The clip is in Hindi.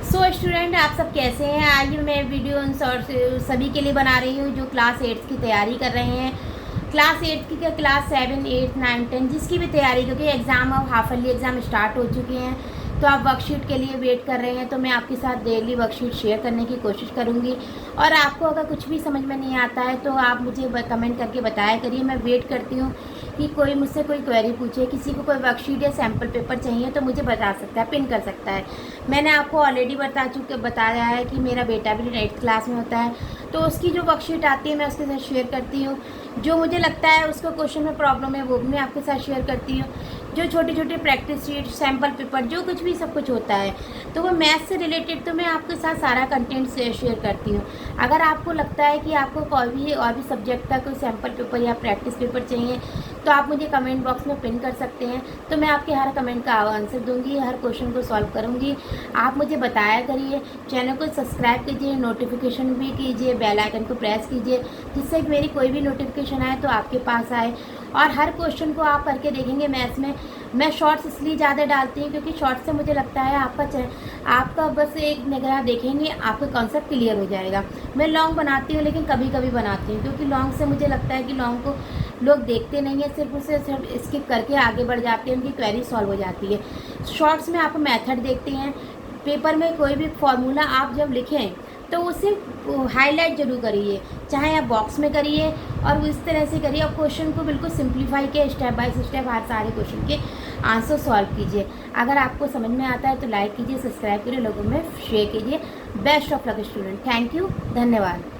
सो स्टूडेंट, आप सब कैसे हैं। आज मैं वीडियो उन सभी के लिए बना रही हूँ जो क्लास 8 की तैयारी कर रहे हैं। क्लास 8 की क्या, क्लास 7, 8, 9, 10 जिसकी भी तैयारी, क्योंकि एग्ज़ाम अब हाफ ईयरली एग्ज़ाम स्टार्ट हो चुके हैं तो आप वर्कशीट के लिए वेट कर रहे हैं। तो मैं आपके साथ डेली वर्कशीट शेयर करने की कोशिश करूँगी। और आपको अगर कुछ भी समझ में नहीं आता है तो आप मुझे कमेंट करके बताया करिए। मैं वेट करती हूँ कि कोई मुझसे कोई क्वेरी पूछे, किसी को कोई वर्कशीट या सैम्पल पेपर चाहिए तो मुझे बता सकता है, पिन कर सकता है। मैंने आपको ऑलरेडी बताया है कि मेरा बेटा भी 8th क्लास में होता है, तो उसकी जो वर्कशीट आती है मैं उसके साथ शेयर करती हूँ। जो मुझे लगता है उसको क्वेश्चन में प्रॉब्लम है वो भी मैं आपके साथ शेयर करती हूँ। जो छोटे छोटे प्रैक्टिस शीट, सैम्पल पेपर, जो कुछ भी सब कुछ होता है तो वो मैथ्स से रिलेटेड तो मैं आपके साथ सारा कंटेंट शेयर करती हूँ। अगर आपको लगता है कि आपको कोई भी और भी सब्जेक्ट का कोई सैम्पल पेपर या प्रैक्टिस पेपर चाहिए तो आप मुझे कमेंट बॉक्स में पिन कर सकते हैं। तो मैं आपके हर कमेंट का आंसर दूंगी, हर क्वेश्चन को सॉल्व करूंगी। आप मुझे बताया करिए, चैनल को सब्सक्राइब कीजिए, नोटिफिकेशन भी कीजिए, बेल आइकन को प्रेस कीजिए जिससे मेरी कोई भी नोटिफिकेशन आए तो आपके पास आए। और हर क्वेश्चन को आप करके देखेंगे मैथ्स में। मैं शॉर्ट्स इसलिए ज़्यादा डालती हूँ क्योंकि शॉर्ट्स से मुझे लगता है आपका बस एक निगाह देखेंगे आपका कॉन्सेप्ट क्लियर हो जाएगा। मैं लॉन्ग बनाती हूँ लेकिन कभी कभी बनाती हूँ क्योंकि लॉन्ग से मुझे लगता है कि लॉन्ग को लोग देखते नहीं है, सिर्फ उसे सिर्फ स्किप करके आगे बढ़ जाते हैं, उनकी क्वेरी सॉल्व हो जाती है। शॉर्ट्स में आप मेथड देखते हैं। पेपर में कोई भी फॉर्मूला आप जब लिखें तो उसे हाईलाइट जरूर करिए, चाहे आप बॉक्स में करिए और इस तरह से करिए और क्वेश्चन को बिल्कुल सिंप्लीफाई किए, स्टेप बाय स्टेप हर सारे क्वेश्चन के आंसर सॉल्व कीजिए। अगर आपको समझ में आता है तो लाइक कीजिए, सब्सक्राइब कीजिए, लोगों में शेयर कीजिए। Best of luck student. Thank you, धन्यवाद।